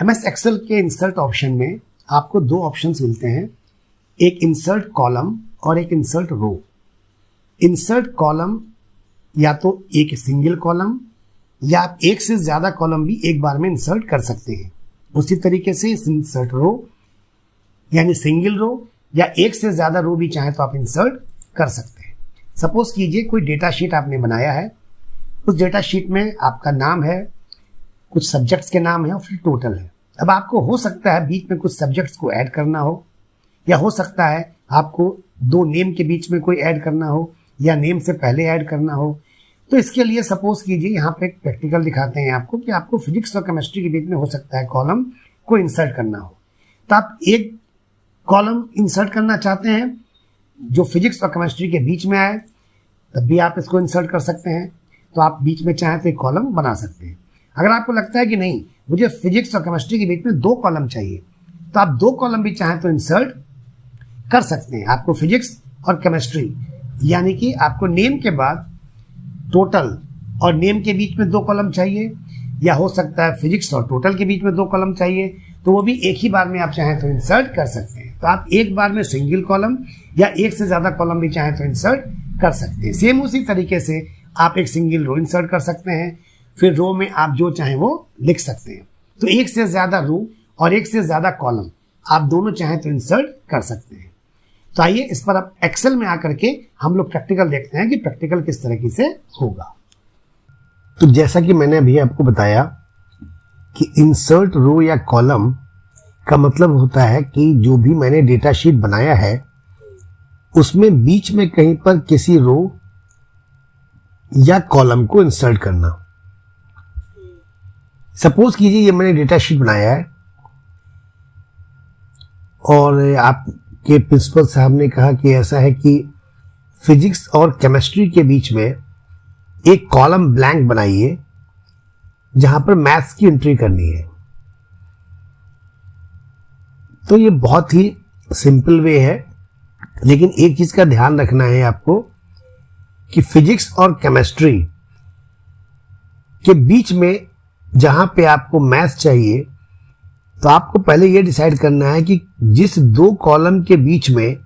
MS Excel के insert option में आपको दो ऑप्शंस मिलते हैं, एक इंसर्ट कॉलम और एक इंसर्ट रो। इंसर्ट कॉलम या तो एक सिंगल कॉलम या आप एक से ज्यादा कॉलम भी एक बार में इंसर्ट कर सकते हैं। उसी तरीके से इंसर्ट रो यानी सिंगल रो या एक से ज्यादा रो भी चाहे तो आप इंसर्ट कर सकते हैं। सपोज कीजिए कोई डेटा शीट आपने बनाया है, उस डेटा शीट में आपका नाम है, कुछ सब्जेक्ट्स के नाम है और फिर टोटल है। अब आपको हो सकता है बीच में कुछ सब्जेक्ट्स को ऐड करना हो, या हो सकता है आपको दो नेम के बीच में कोई ऐड करना हो या नेम से पहले ऐड करना हो। तो इसके लिए सपोज कीजिए यहाँ पे एक प्रैक्टिकल दिखाते हैं आपको कि आपको फिजिक्स और केमिस्ट्री के बीच में हो सकता है कॉलम को इंसर्ट करना हो। तो आप एक कॉलम इंसर्ट करना चाहते हैं जो फिजिक्स और केमिस्ट्री के बीच में आए, तब भी आप इसको इंसर्ट कर सकते हैं। तो आप बीच में चाहें तो एक कॉलम बना सकते हैं। अगर आपको लगता है कि नहीं मुझे फिजिक्स और केमिस्ट्री के बीच में दो कॉलम चाहिए, तो आप दो कॉलम भी चाहें तो इंसर्ट कर सकते हैं। आपको फिजिक्स और केमिस्ट्री यानी कि आपको नेम के बाद टोटल और नेम के बीच में दो कॉलम चाहिए, या हो सकता है फिजिक्स और टोटल के बीच में दो कॉलम चाहिए, तो वो भी एक ही बार में आप चाहें तो इंसर्ट कर सकते हैं। तो आप एक बार में सिंगल कॉलम या एक से ज्यादा कॉलम भी चाहें तो इंसर्ट कर सकते हैं। सेम उसी तरीके से आप एक सिंगल रो इंसर्ट कर सकते हैं, फिर रो में आप जो चाहें वो लिख सकते हैं। तो एक से ज्यादा रो और एक से ज्यादा कॉलम आप दोनों चाहें तो इंसर्ट कर सकते हैं। तो आइए इस पर अब एक्सेल में आकर के हम लोग प्रैक्टिकल देखते हैं कि प्रैक्टिकल किस तरीके से होगा। तो जैसा कि मैंने अभी आपको बताया कि इंसर्ट रो या कॉलम का मतलब होता है कि जो भी मैंने डेटा शीट बनाया है उसमें बीच में कहीं पर किसी रो या कॉलम को इंसर्ट करना। सपोज कीजिए ये मैंने डेटा शीट बनाया है और आपके प्रिंसिपल साहब ने कहा कि ऐसा है कि फिजिक्स और केमिस्ट्री के बीच में एक कॉलम ब्लैंक बनाइए जहां पर मैथ्स की एंट्री करनी है। तो ये बहुत ही सिंपल वे है, लेकिन एक चीज का ध्यान रखना है आपको कि फिजिक्स और केमिस्ट्री के बीच में जहां पे आपको मैथ्स चाहिए, तो आपको पहले ये डिसाइड करना है कि जिस दो कॉलम के बीच में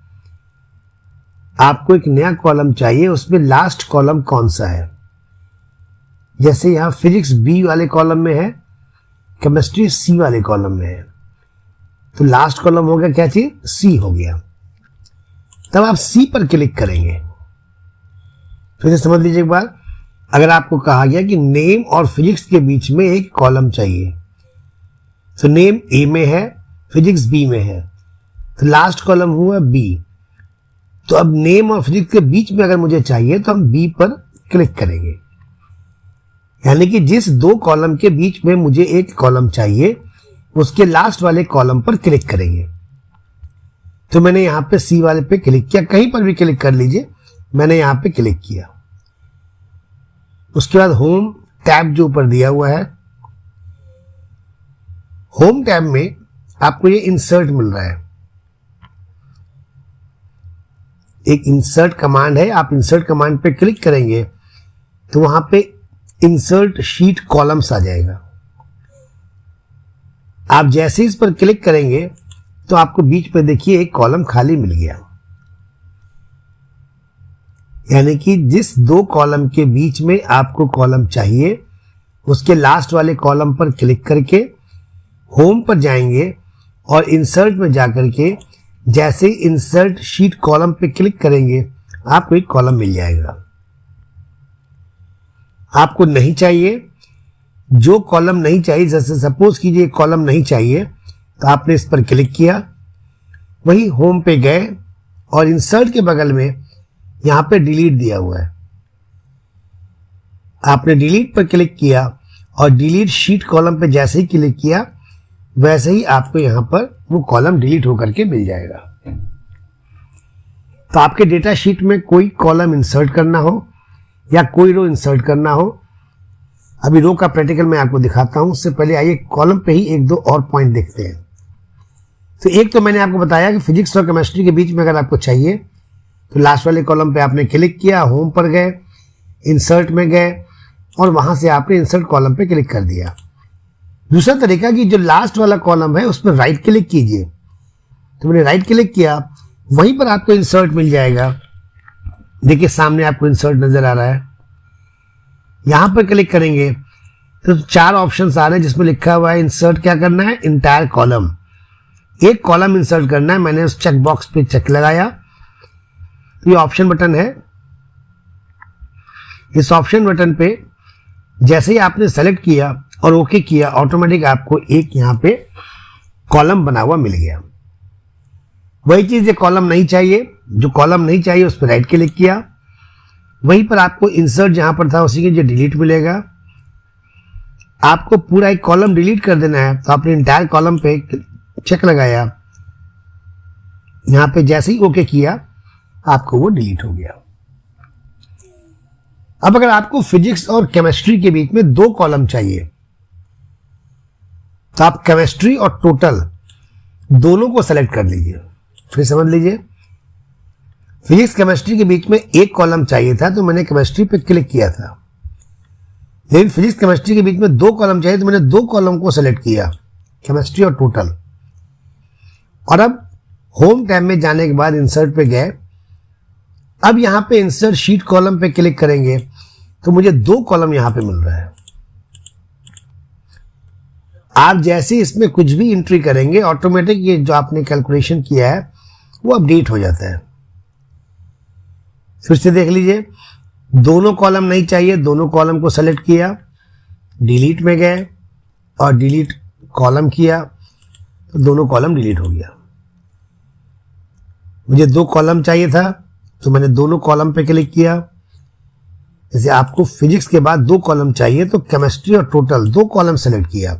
आपको एक नया कॉलम चाहिए उसमें लास्ट कॉलम कौन सा है। जैसे यहां फिजिक्स बी वाले कॉलम में है, केमिस्ट्री सी वाले कॉलम में है, तो लास्ट कॉलम हो गया क्या चीज, सी हो गया। तब आप सी पर क्लिक करेंगे। फिर से समझ लीजिए एक बार, अगर आपको कहा गया कि नेम और फिजिक्स के बीच में एक कॉलम चाहिए, तो नेम ए में है, फिजिक्स बी में है, तो लास्ट कॉलम हुआ बी। तो अब नेम और फिजिक्स के बीच में अगर मुझे चाहिए तो हम बी पर क्लिक करेंगे। यानी कि जिस दो कॉलम के बीच में मुझे एक कॉलम चाहिए उसके लास्ट वाले कॉलम पर क्लिक करेंगे। तो मैंने यहां पे सी वाले पे क्लिक किया, कहीं पर भी क्लिक कर लीजिए, मैंने यहां पे क्लिक किया। उसके बाद होम टैब जो ऊपर दिया हुआ है, होम टैब में आपको ये इंसर्ट मिल रहा है, एक इंसर्ट कमांड है। आप इंसर्ट कमांड पे क्लिक करेंगे तो वहां पे इंसर्ट शीट कॉलम्स आ जाएगा। आप जैसे इस पर क्लिक करेंगे तो आपको बीच में देखिए एक कॉलम खाली मिल गया। यानी कि जिस दो कॉलम के बीच में आपको कॉलम चाहिए उसके लास्ट वाले कॉलम पर क्लिक करके होम पर जाएंगे और इंसर्ट में जाकर के जैसे इंसर्ट शीट कॉलम पे क्लिक करेंगे आपको एक कॉलम मिल जाएगा। आपको नहीं चाहिए, जो कॉलम नहीं चाहिए, जैसे सपोज कीजिए कॉलम नहीं चाहिए तो आपने इस पर क्लिक किया, वही होम पे गए और इंसर्ट के बगल में यहां पे डिलीट दिया हुआ है, आपने डिलीट पर क्लिक किया और डिलीट शीट कॉलम पे जैसे ही क्लिक किया वैसे ही आपको यहां पर वो कॉलम डिलीट होकर के मिल जाएगा। तो आपके डेटा शीट में कोई कॉलम इंसर्ट करना हो या कोई रो इंसर्ट करना हो, अभी रो का प्रैक्टिकल मैं आपको दिखाता हूं, उससे पहले आइए कॉलम पे ही एक दो और पॉइंट देखते हैं। तो एक तो मैंने आपको बताया कि फिजिक्स और केमिस्ट्री के बीच में अगर आपको चाहिए तो लास्ट वाले कॉलम पे आपने क्लिक किया, होम पर गए, इंसर्ट में गए और वहां से आपने इंसर्ट कॉलम पे क्लिक कर दिया। दूसरा तरीका कि जो लास्ट वाला कॉलम है उस पर राइट क्लिक कीजिए। तो मैंने राइट क्लिक किया, वहीं पर आपको इंसर्ट मिल जाएगा। देखिए सामने आपको इंसर्ट नजर आ रहा है। यहां पर क्लिक करेंगे तो 4 ऑप्शंस आ रहे हैं जिसमें लिखा हुआ है इंसर्ट क्या करना है, इंटायर कॉलम। एक कॉलम इंसर्ट करना है। मैंने उस चेक बॉक्स पे चेक लगाया। ये ऑप्शन बटन है। इस ऑप्शन बटन पे जैसे ही आपने सेलेक्ट किया और ओके किया, ऑटोमेटिक आपको एक यहां पे कॉलम बना हुआ मिल गया। वही चीज, ये कॉलम नहीं चाहिए, जो कॉलम नहीं चाहिए उस पर राइट क्लिक किया, वहीं पर आपको इंसर्ट जहां पर था उसी के जो डिलीट मिलेगा। आपको पूरा एक कॉलम डिलीट कर देना है तो आपने इंटायर कॉलम पे चेक लगाया, यहां पे जैसे ही ओके किया आपको वो डिलीट हो गया। अब अगर आपको फिजिक्स और केमिस्ट्री के बीच में 2 कॉलम चाहिए तो आप केमिस्ट्री और टोटल दोनों को सेलेक्ट कर लीजिए। फिर समझ लीजिए, फिजिक्स केमिस्ट्री के बीच में 1 कॉलम चाहिए था तो मैंने केमिस्ट्री पे क्लिक किया था, लेकिन फिजिक्स केमिस्ट्री के बीच में 2 कॉलम चाहिए तो मैंने 2 कॉलम को सेलेक्ट किया, केमिस्ट्री और टोटल। और अब होम टैब में जाने के बाद इंसर्ट पे गए। अब यहां पे इंसर्ट शीट कॉलम पे क्लिक करेंगे तो मुझे 2 कॉलम यहां पे मिल रहा है। आप जैसे इसमें कुछ भी एंट्री करेंगे, ऑटोमेटिक ये जो आपने कैलकुलेशन किया है वो अपडेट हो जाता है। फिर से देख लीजिए, दोनों कॉलम नहीं चाहिए, दोनों कॉलम को सेलेक्ट किया, डिलीट में गए और डिलीट कॉलम किया तो दोनों कॉलम डिलीट हो गया। मुझे 2 कॉलम चाहिए था तो मैंने दोनों कॉलम पे क्लिक किया। जैसे आपको फिजिक्स के बाद 2 कॉलम चाहिए तो केमिस्ट्री और टोटल 2 कॉलम सेलेक्ट किया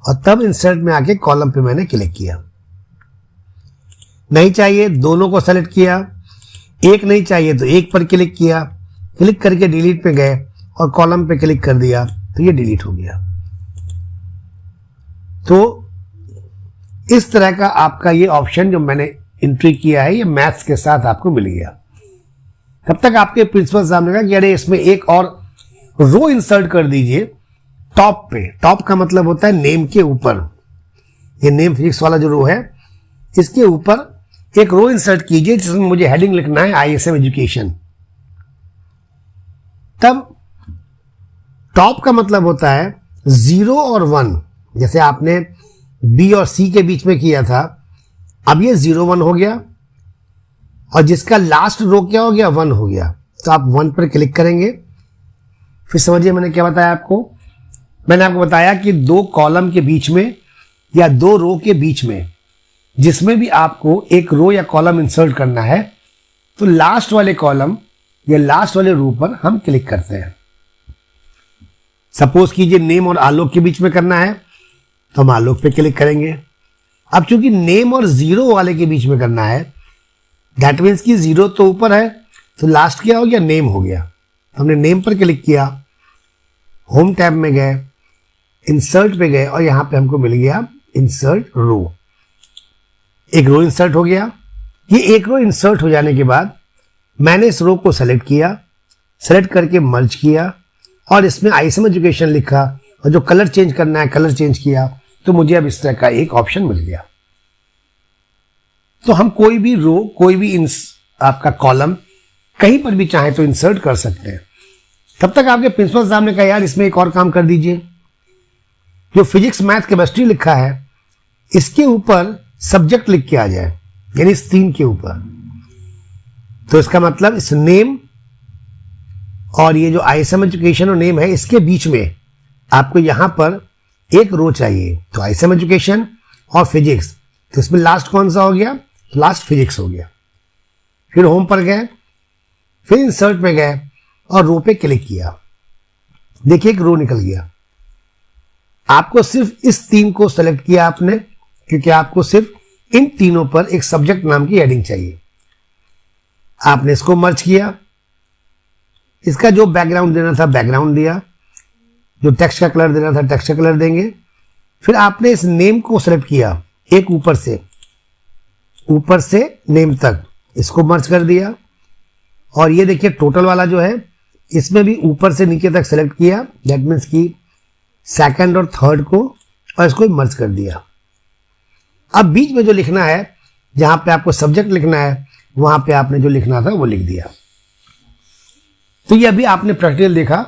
और तब इंसर्ट में आके कॉलम पे मैंने क्लिक किया। नहीं चाहिए, दोनों को सेलेक्ट किया। एक नहीं चाहिए तो एक पर क्लिक किया, क्लिक करके डिलीट पे गए और कॉलम पे क्लिक कर दिया तो ये डिलीट हो गया। तो इस तरह का आपका ये ऑप्शन जो मैंने एंट्री किया है ये मैथ्स के साथ आपको मिल गया। तब तक आपके प्रिंसिपल साहब ने कहा कि अरे इसमें एक और रो इंसर्ट कर दीजिए टॉप पे। टॉप का मतलब होता है नेम के ऊपर। ये नेम फिजिक्स वाला जो रो है इसके ऊपर एक रो इंसर्ट कीजिए जिसमें मुझे हेडिंग लिखना है ISM एजुकेशन। तब टॉप का मतलब होता है 0 और 1। जैसे आपने B और C के बीच में किया था, अब ये 0 1 हो गया और जिसका लास्ट रो क्या हो गया, 1 हो गया। तो आप 1 पर क्लिक करेंगे। फिर समझिए मैंने क्या बताया आपको। मैंने आपको बताया कि 2 कॉलम के बीच में या 2 रो के बीच में जिसमें भी आपको एक रो या कॉलम इंसर्ट करना है तो लास्ट वाले कॉलम या लास्ट वाले रो पर हम क्लिक करते हैं। सपोज कीजिए नेम और आलोक के बीच में करना है तो हम आलोक पे क्लिक करेंगे। अब चूंकि नेम और 0 वाले के बीच में करना है, दैट मीन्स कि 0 तो ऊपर है तो लास्ट क्या हो गया, नेम हो गया। हमने नेम पर क्लिक किया, होम टैब में गए, इंसर्ट पे गए और यहां पे हमको मिल गया इंसर्ट रो। एक रो इंसर्ट हो गया। ये एक रो इंसर्ट हो जाने के बाद मैंने इस रो को सेलेक्ट किया, सेलेक्ट करके मर्ज किया और इसमें ISM एजुकेशन लिखा और जो कलर चेंज करना है कलर चेंज किया तो मुझे अब इस तरह का एक ऑप्शन मिल गया। तो हम कोई भी रो, कोई भी आपका कॉलम कहीं पर भी चाहे तो इंसर्ट कर सकते हैं। तब तक आपके प्रिंसिपल साहब ने कहा यार इसमें एक और काम कर दीजिए, जो फिजिक्स मैथ केमिस्ट्री लिखा है इसके ऊपर सब्जेक्ट लिख के आ जाए, यानी इस 3 के ऊपर। तो इसका मतलब इस नेम और ये जो ISM एजुकेशन और नेम है इसके बीच में आपको यहां पर एक रो चाहिए। तो ISM एजुकेशन और फिजिक्स, तो इसमें लास्ट कौन सा हो गया, लास्ट फिजिक्स हो गया। फिर होम पर गए, फिर इंसर्ट में गए और रो पे क्लिक किया। देखिए एक रो निकल गया। आपको सिर्फ इस 3 को सेलेक्ट किया आपने क्योंकि आपको सिर्फ इन तीनों पर एक सब्जेक्ट नाम की हेडिंग चाहिए। आपने इसको मर्ज किया, इसका जो बैकग्राउंड देना था बैकग्राउंड दिया, जो टेक्स्ट का कलर देना था टेक्स्ट का कलर देंगे। फिर आपने इस नेम को सेलेक्ट किया, एक ऊपर से नेम तक इसको मर्ज कर दिया। और ये देखिए टोटल वाला जो है इसमें भी ऊपर से नीचे तक सेलेक्ट किया, दैट मीन्स कि सेकंड और थर्ड को और इसको मर्ज कर दिया। अब बीच में जो लिखना है, जहां पे आपको सब्जेक्ट लिखना है, वहां पे आपने जो लिखना था वो लिख दिया। तो ये अभी आपने प्रैक्टिकल देखा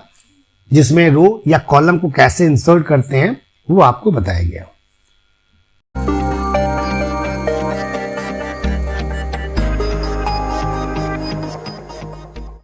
जिसमें रो या कॉलम को कैसे इंसर्ट करते हैं वो आपको बताया गया।